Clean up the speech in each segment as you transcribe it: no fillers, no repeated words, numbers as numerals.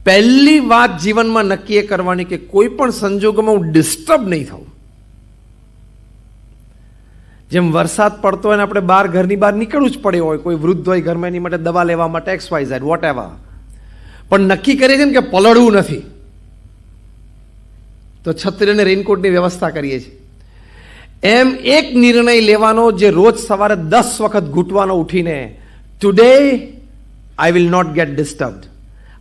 પહેલી વાત જીવનમાં નક્કી એ કરવાની કે કોઈ પણ સંજોગોમાં હું ડિસ્ટર્બ નહીં થઉં. જેમ વરસાદ પડતો હોય ને આપણે ઘરની બહાર નીકળવું જ પડે હોય, કોઈ વૃદ્ધ હોય ઘરમાં એની માટે દવા લેવા માટે XYZ વોટ એવર, પણ નક્કી કરીએ છીએ ને કે પલળવું નથી, તો છત્રી અને રેઇનકોટની વ્યવસ્થા કરીએ છીએ. એમ એક નિર્ણય લેવાનો જે રોજ સવારે 10 વખત ઘૂંટવાનો ઉઠીને, today I will not get disturbed.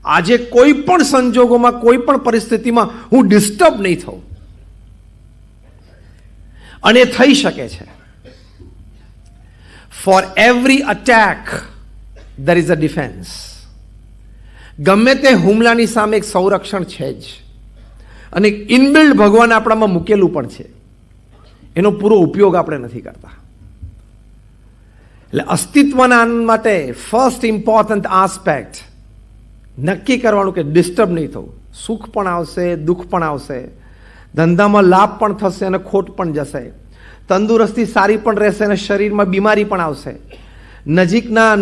આજે કોઈ પણ સંજોગોમાં કોઈ પણ પરિસ્થિતિમાં હું ડિસ્ટર્બ નહીં થઉં. અને થઈ શકે છે. For every attack there is a defence. ગમે તે હુમલાની સામે એક સંરક્ષણ છે જ, અને ઇનબિલ્ડ ભગવાન આપણામાં મૂકેલું પણ છે. એનો પૂરો ઉપયોગ આપણે નથી કરતા. એટલે અસ્તિત્વના આનંદ માટે ફર્સ્ટ ઇમ્પોર્ટન્ટ આસ્પેક્ટ નક્કી કરવાનું કે ડિસ્ટર્બ નહીં થવું. સુખ પણ આવશે, દુઃખ પણ આવશે, ધંધામાં લાભ પણ થશે અને ખોટ પણ જશે, તંદુરસ્તી સારી પણ રહેશે અને શરીરમાં બીમારી પણ આવશે,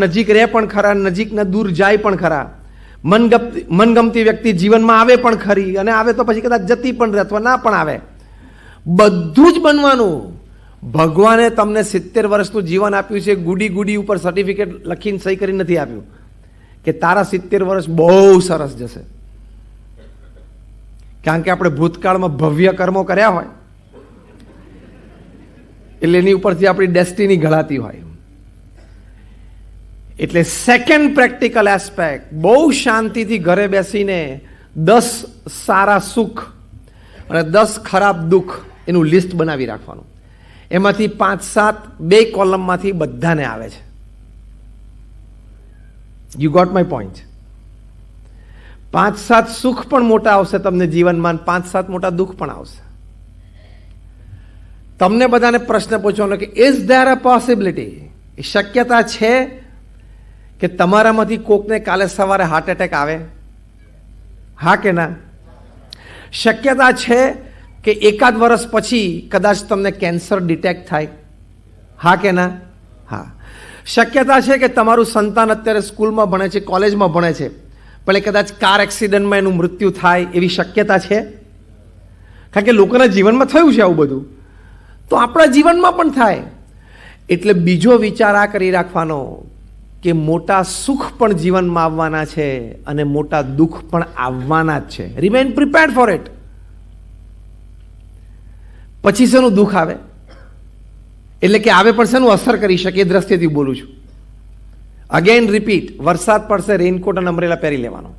નજીક રહે પણ ખરા, નજીકના દૂર જાય પણ ખરા, મનગમતી વ્યક્તિ જીવનમાં આવે પણ ખરી, અને આવે તો પછી કદાચ જતી પણ રહે અથવા ના પણ આવે. બધું જ બનવાનું. ભગવાને તમને 70 વર્ષનું જીવન આપ્યું છે, ગુડી ઉપર સર્ટિફિકેટ લખીને સહી કરી નથી આપ્યું કે તારા 70 વર્ષ બહુ સરસ જશે. કારણ કે આપણે ભૂતકાળમાં ભવ્ય કર્મો કર્યા હોય એટલે એની ઉપરથી આપણી ડેસ્ટિની ઘડાતી હોય. એટલે સેકન્ડ પ્રેક્ટિકલ એસ્પેક્ટ, બહુ શાંતિથી ઘરે બેસીને 10 સારા સુખ અને 10 ખરાબ દુઃખ એનું લિસ્ટ બનાવી રાખવાનું. એમાંથી 5-7 2 કોલમમાંથી બધાને આવે છે. You got my point. 5-7 સુખ પણ મોટા આવશે તમને જીવનમાં, 5-7 મોટા દુઃખ પણ આવશે. તમને બધાને પ્રશ્ન પૂછવાનો કે ઇઝ ધેર અ પોસિબિલિટી, એ શક્યતા છે કે તમારામાંથી કોકને કાલે સવારે હાર્ટ એટેક આવે? હા કે ના? શક્યતા છે કે એકાદ વર્ષ પછી કદાચ તમને કેન્સર ડિટેક્ટ થાય? હા કે ના? હા. શક્યતા છે કે તમારું સંતાન અત્યારે સ્કૂલમાં ભણે છે, કોલેજમાં ભણે છે, પણ એ કદાચ કાર એક્સિડન્ટમાં એનું મૃત્યુ થાય એવી શક્યતા છે? કારણ કે લોકોના જીવનમાં થયું છે આવું બધું, તો આપણા જીવનમાં પણ થાય. એટલે બીજો વિચાર આ કરી રાખવાનો કે મોટા સુખ પણ જીવનમાં આવવાના છે અને મોટા દુઃખ પણ આવવાના જ છે. Remain prepared four it. પછી શેનું દુઃખ આવે, એટલે કે આવે પણ શેનું અસર કરી શકે એ દ્રષ્ટિથી બોલું છું. અગેન રિપીટ, વરસાદ પડશે, રેઇનકોટ અને અમ્બ્રેલા પહેરી લેવાનો.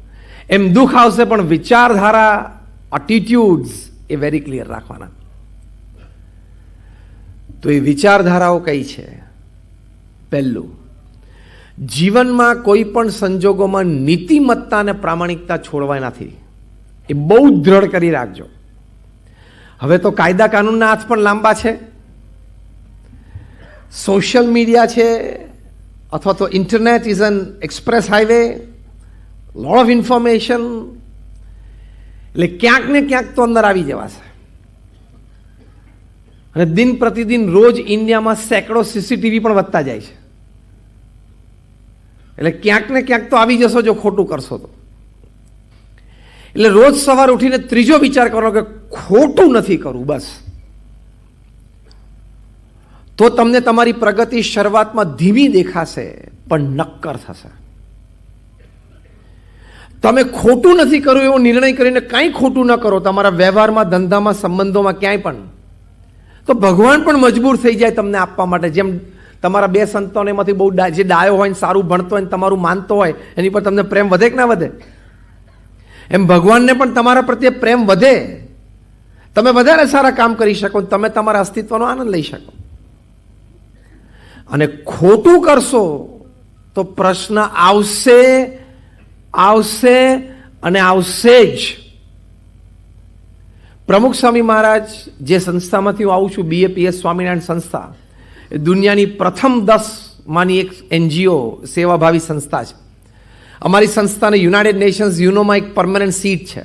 એમ દુઃખ આવશે પણ વિચારધારા, એટીટ્યુડ્સ એ વેરી ક્લિયર રાખવાના. તો એ વિચારધારાઓ કઈ છે? પહેલું, જીવનમાં કોઈ પણ સંજોગોમાં નીતિમત્તા અને પ્રામાણિકતા છોડવા નથી. એ બહુ દ્રઢ કરી રાખજો. હવે તો કાયદા કાનૂનના હાથ પણ લાંબા છે. સોશિયલ મીડિયા છે અથવા તો internet is an express highway, lot of information. એટલે ક્યાંક ને ક્યાંક તો અંદર આવી જવાશે. અને દિન પ્રતિદિન રોજ ઇન્ડિયામાં સેંકડો CCTV પણ વધતા જાય છે. એટલે ક્યાંક ને ક્યાંક તો આવી જશો જો ખોટું કરશો તો. એટલે રોજ સવાર ઉઠીને ત્રીજો વિચાર કરો કે ખોટું નથી કરવું, બસ. તો તમને તમારી પ્રગતિ શરૂઆતમાં ધીમી દેખાશે પણ નક્કર થશે. તમે ખોટું નથી કરવું એવો નિર્ણય કરીને કાંઈ ખોટું ન કરો તમારા વ્યવહારમાં, ધંધામાં, સંબંધોમાં, ક્યાંય પણ, તો ભગવાન પણ મજબૂર થઈ જાય તમને આપવા માટે. જેમ તમારા 2 સંતાનોમાંથી બહુ જે ડાયો હોય ને સારું ભણતો હોય ને તમારું માનતો હોય એની પર તમને પ્રેમ વધે કે ના વધે? એમ ભગવાનને પણ તમારા પ્રત્યે પ્રેમ વધે. તમે વધારે સારા કામ કરી શકો, તમે તમારા અસ્તિત્વનો આનંદ લઈ શકો. અને ખોટું કરશો તો પ્રશ્ન આવશે અને આવશે જ. પ્રમુખ સ્વામી મહારાજ, જે સંસ્થામાંથી હું આવું છું, BAPS સ્વામિનારાયણ સંસ્થા, એ દુનિયાની પ્રથમ 10માંની એક NGO સેવાભાવી સંસ્થા છે. અમારી સંસ્થાને યુનાઇટેડ નેશન્સ યુનોમાં એક પરમનન્ટ સીટ છે.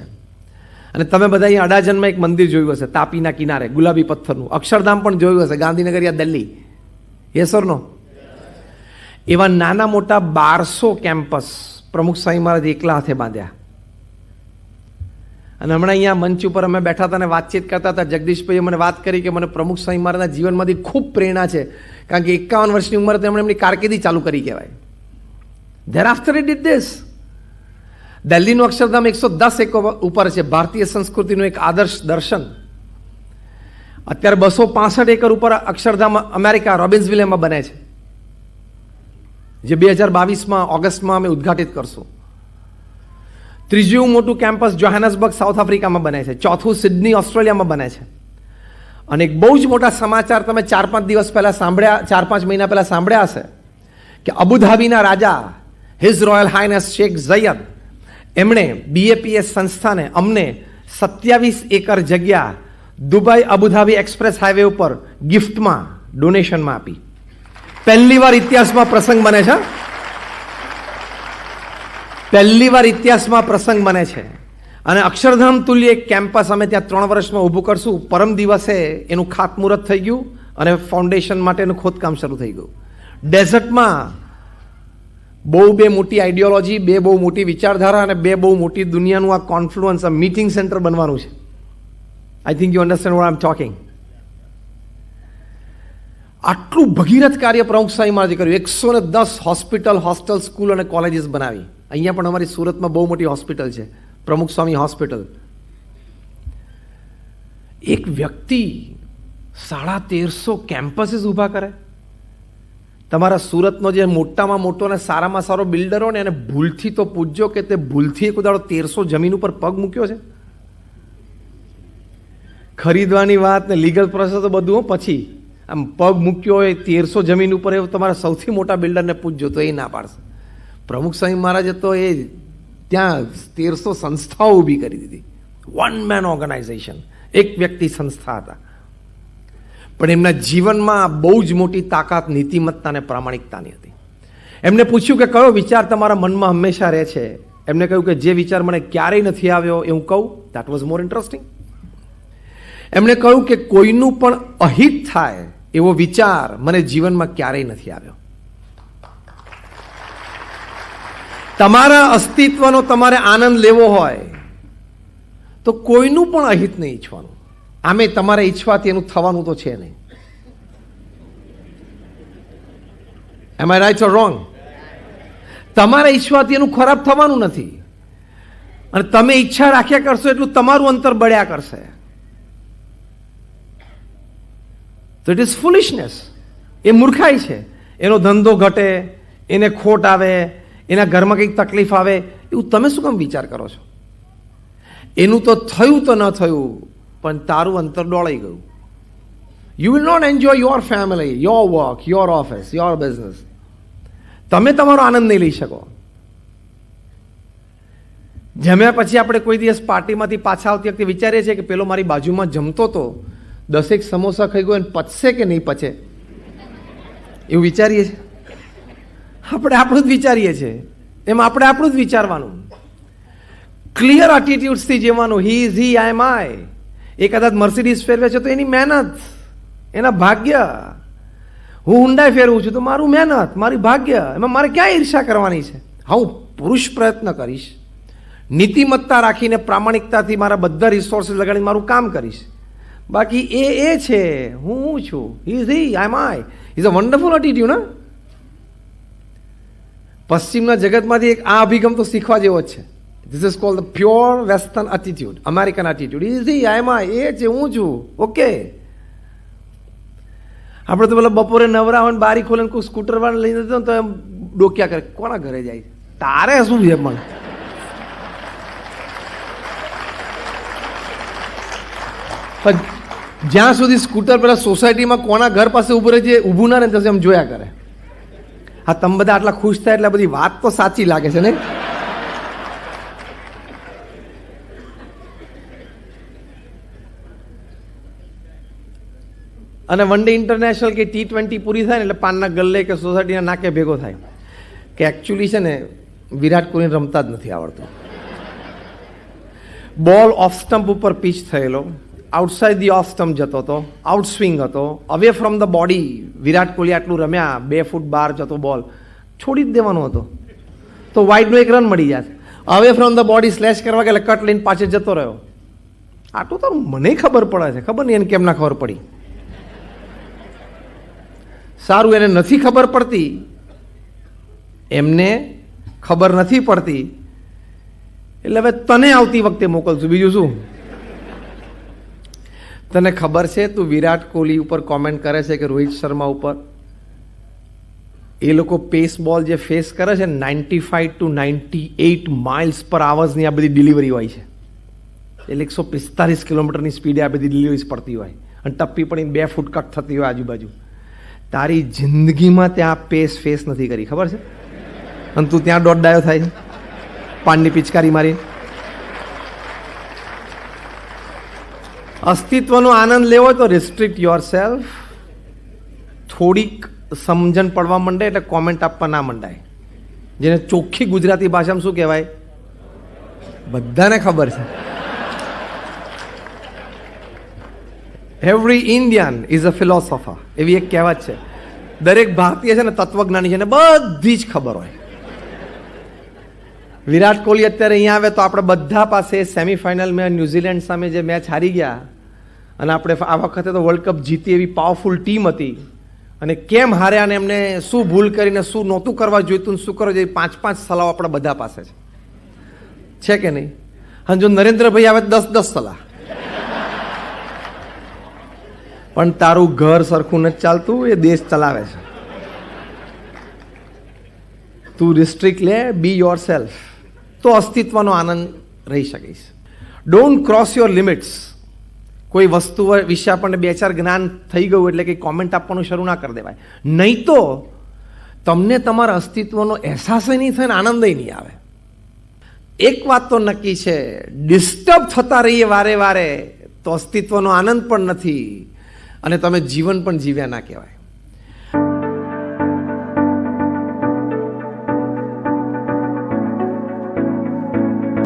અને તમે બધા અહીંયા અડાજણમાં એક મંદિર જોયું હશે, તાપીના કિનારે ગુલાબી પથ્થરનું. અક્ષરધામ પણ જોયું હશે, ગાંધીનગર યા દિલ્હી. યસ ઓર નો? એવા નાના મોટા 1200 કેમ્પસ પ્રમુખ સ્વામી મહારાજ એકલા હાથે બાંધ્યા. અને હમણાં અહીંયા મંચ ઉપર અમે બેઠા હતા અને વાતચીત કરતા હતા. જગદીશભાઈએ મને વાત કરી કે મને પ્રમુખ સ્વામી મહારાજના જીવનમાંથી ખૂબ પ્રેરણા છે, કારણ કે 51 વર્ષની ઉંમરે તેમણે એમની કારકિર્દી ચાલુ કરી કહેવાય. Thereafter it did this. દિલ્હીનું અક્ષરધામ 110 એકર ઉપર છે, ભારતીય સંસ્કૃતિનું એક આદર્શ દર્શન. અત્યારે 265 એકર ઉપર અક્ષરધામ અમેરિકા રોબિન્સવિલેમાં બને છે, જે 2022 ઓગસ્ટમાં અમે ઉદ્ઘાટિત કરશું. ત્રીજું મોટું કેમ્પસ જોહાનસબર્ગ સાઉથ આફ્રિકામાં બને છે. ચોથું સિડની ઓસ્ટ્રેલિયામાં બને છે. અને એક બહુ જ મોટા સમાચાર તમે 4-5 દિવસ પહેલા સાંભળ્યા, 4-5 મહિના પહેલા સાંભળ્યા હશે કે અબુધાબીના રાજા હિઝ રોયલ હાઇનેસ શેખ ઝયદ એમણે BAPS સંસ્થાને અમને 27 એકર જગ્યા દુબઈ અબુધાબી એક્સપ્રેસ હાઈવે ઉપર ગિફ્ટમાં ડોનેશનમાં આપી. પહેલી વાર ઇતિહાસમાં પ્રસંગ બને છે. પહેલી વાર ઇતિહાસમાં પ્રસંગ બને છે. અને અક્ષરધામ તુલ્ય એક કેમ્પસ અમે ત્યાં 3 વર્ષમાં ઊભું કરશું. પરમ દિવસે એનું ખાતમુહૂર્ત થઈ ગયું અને ફાઉન્ડેશન માટેનું ખોદકામ શરૂ થઈ ગયું. ડેઝર્ટમાં બે મોટી આઈડિયોલોજી, બહુ મોટી વિચારધારા અને બહુ મોટી દુનિયાનું આ કોન્ફ્લુઅન્સ, આ મીટિંગ સેન્ટર બનવાનું છે. I think you understand what I am talking. આટલું ભગીરથ કાર્ય પ્રમુખ સ્વામી મહારાજે કર્યું. 110 હોસ્પિટલ, હોસ્ટેલ, સ્કૂલ અને કોલેજીસ બનાવી. અહીંયા પણ અમારી સુરતમાં બહુ મોટી હોસ્પિટલ છે, પ્રમુખ સ્વામી હોસ્પિટલ. એક વ્યક્તિ 1350 કેમ્પસીસ ઊભા કરે. તમારા સુરતનો જે મોટામાં મોટો અને સારામાં સારો બિલ્ડરો ને એને ભૂલથી તો પૂછજો કે તે ભૂલથી એક ઉદાહરણ 1300 જમીન ઉપર પગ મૂક્યો છે. ખરીદવાની વાત ને લીગલ પ્રોસેસ તો બધું પછી, આમ પગ મૂક્યો હોય 1300 જમીન ઉપર એવું તમારા સૌથી મોટા બિલ્ડરને પૂછજો તો એ ના પાડશે. પ્રમુખ સ્વામી મહારાજે તો એ ત્યાં 1300 સંસ્થાઓ ઊભી કરી દીધી. વન મેન ઓર્ગેનાઇઝેશન, એક વ્યક્તિ સંસ્થા હતા. પણ એમના જીવનમાં બહુ જ મોટી તાકાત નીતિમત્તા અને પ્રામાણિકતાની હતી. એમને પૂછ્યું કે કયો વિચાર તમારા મનમાં હંમેશા રહે છે? એમને કહ્યું કે જે વિચાર મને ક્યારેય નથી આવ્યો એ હું કહું. That was more interesting. એમણે કહ્યું કે કોઈનું પણ અહિત થાય એવો વિચાર મને જીવનમાં ક્યારેય નથી આવ્યો. તમારા અસ્તિત્વનો તમારે આનંદ લેવો હોય તો કોઈનું પણ અહિત નહીં ઈચ્છવાનું. આમે તમારે ઈચ્છવાથી એનું થવાનું તો છે નહીં. એમ આઈ રાઈટ ઓર રોંગ? તમારે ઈચ્છવાથી એનું ખરાબ થવાનું નથી. અને તમે ઈચ્છા રાખ્યા કરશો એટલું તમારું અંતર બળ્યા કરશે. તો ઇટ ઇઝ ફુલિશનેસ. એ મૂર્ખાઈ છે. એનો ધંધો ઘટે, એને ખોટ આવે, એના ઘરમાં કંઈક તકલીફ આવે, એવું તમે શું કામ વિચાર કરો છો? એનું તો થયું તો ન થયું, પણ તારું અંતર ડોળાઈ ગયું. You will not enjoy your family, your work, your office, your business. તમે તમારો આનંદ નહીં લઈ શકો. જમ્યા પછી આપણે કોઈ દિવસ પાર્ટીમાંથી પાછા આવતી વખતે વિચારીએ છીએ કે પેલો મારી બાજુમાં જમતો હતો, 10 સમોસા ખાઈ ગયો અને પચશે કે નહીં પચે, એવું વિચારીએ છીએ. આપણે આપણું જ વિચારીએ છીએ. એમ આપણે આપણું જ વિચારવાનું. ક્લિયર એટીટ્યુડથી જીવવાનું. હી is he, I am I. એ કદાચ મર્સિડીઝ ફેરવે છે તો એની મહેનત, એના ભાગ્ય. હું ઊંડાઈ ફેરવું છું તો મારું મહેનત, મારી ભાગ્ય. એમાં મારે ક્યાં ઈર્ષા કરવાની છે? હા, હું પુરુષ પ્રયત્ન કરીશ, નીતિમત્તા રાખીને પ્રામાણિકતાથી મારા બધા રિસોર્સિસ લગાડીને મારું કામ કરીશ. બાકી એ છે, હું છું. He is he, I am I. Is a wonderful attitude. ના, પશ્ચિમના જગતમાંથી એક આ અભિગમ તો શીખવા જેવો જ છે. This is called the pure western attitude, American attitude. ઇઝી, આઈ એમ આઈ, એ છે, હું છું, ઓકે. આપણે તો પેલા બપોરે નવરા હોય ને બારી ખોલે કોઈ સ્કૂટર વાળા લઈને જતો તો એમ ડોક્યા કરે, કોના ઘરે જાય, તારે શું છે? પણ જ્યાં સુધી સ્કૂટર પેલા સોસાયટીમાં કોના ઘર પાસે ઉભું રહે છે, ઊભું ના રહે તો એમ જોયા કરે. હા, તમે બધા આટલા ખુશ થાય એટલે બધી વાત તો સાચી લાગે છે ને. અને વન ડે ઇન્ટરનેશનલ કે T20 પૂરી થાય ને એટલે પાનના ગલ્લે કે સોસાયટીના નાકે ભેગો થાય કે એકચ્યુઅલી છે ને વિરાટ કોહલીને રમતા જ નથી આવડતું. બોલ ઓફ સ્ટમ્પ ઉપર પિચ થયેલો, આઉટસાઇડ ધી ઓફ સ્ટમ્પ જતો હતો, આઉટ સ્વિંગ હતો, away from the body. Virat Kohli આટલું રમ્યા, 2 ફૂટ બહાર જતો બોલ છોડી જ દેવાનો હતો તો વાઇડનો 1 રન મળી જાય. Away from the body slash કરવા કે કટ લઈને પાછળ જતો રહ્યો. આટલું તો મને ખબર પડે છે, ખબર નહીં એને કેમ ના ખબર પડી. સારું, એને નથી ખબર પડતી, એમને ખબર નથી પડતી, એટલે હવે તને આવતી વખતે મોકલશું, બીજું શું. તને ખબર છે તું વિરાટ કોહલી ઉપર કોમેન્ટ કરે છે કે રોહિત શર્મા ઉપર, એ લોકો પેસ બોલ જે ફેસ કરે છે 95 to 98 માઇલ્સ પર આવર્સની આ બધી ડિલિવરી હોય છે, એટલે 145 કિલોમીટરની સ્પીડે આ બધી ડિલિવરીઝ પડતી હોય અને ટપ્પી પડીને 2 ફૂટ કટ થતી હોય આજુબાજુ. તારી જિંદગીમાં ત્યાં પેસ ફેસ નથી કરી, ખબર છે, અને તું ત્યાં દોઢ ડાયો થાય છે પાનની પિચકારી મારી. અસ્તિત્વનો આનંદ લેવો તો રિસ્ટ્રિક્ટ યોર સેલ્ફ. થોડીક સમજણ પડવા માંડે એટલે કોમેન્ટ આપવા ના માંડાય. જેને ચોખ્ખી ગુજરાતી ભાષામાં શું કહેવાય, બધાને ખબર છે. Every Indian is a philosopher, એવી એક કહેવત છે. દરેક ભારતીય છે ને તત્વજ્ઞાની છે ને બધી જ ખબર હોય. વિરાટ કોહલી અત્યારે અહીંયા આવે તો આપણે બધા પાસે સેમીફાઇનલમાં ન્યુઝીલેન્ડ સામે જે મેચ હારી ગયા અને આપણે આ વખતે તો વર્લ્ડ કપ જીતી એવી પાવરફુલ ટીમ હતી, અને કેમ હાર્યા અને એમને શું ભૂલ કરીને શું નહોતું કરવા જોઈતું શું કરવા જોઈએ, 5-5 સલાહ આપણા બધા પાસે છે કે નહીં. અને જો નરેન્દ્રભાઈ આવે 10-10 સલાહ. પણ તારું ઘર સરખું નથી ચાલતું, એ દેશ ચલાવે છે. તું રિસ્ટ્રિક્ટ લે, બી યોર સેલ્ફ, તો અસ્તિત્વનો આનંદ રહી શકીશ. Don't cross your limits. કોઈ વસ્તુ વિશે આપણને 2-4 જ્ઞાન થઈ ગયું એટલે કંઈ કોમેન્ટ આપવાનું શરૂ ના કરી દેવાય, નહીં તો તમને તમારા અસ્તિત્વનો અહેસાસ નહીં થાય ને આનંદ નહીં આવે. એક વાત તો નક્કી છે, ડિસ્ટર્બ થતા રહીએ વારે વારે તો અસ્તિત્વનો આનંદ પણ નથી અને તમે જીવન પણ જીવ્યા ના કહેવાય.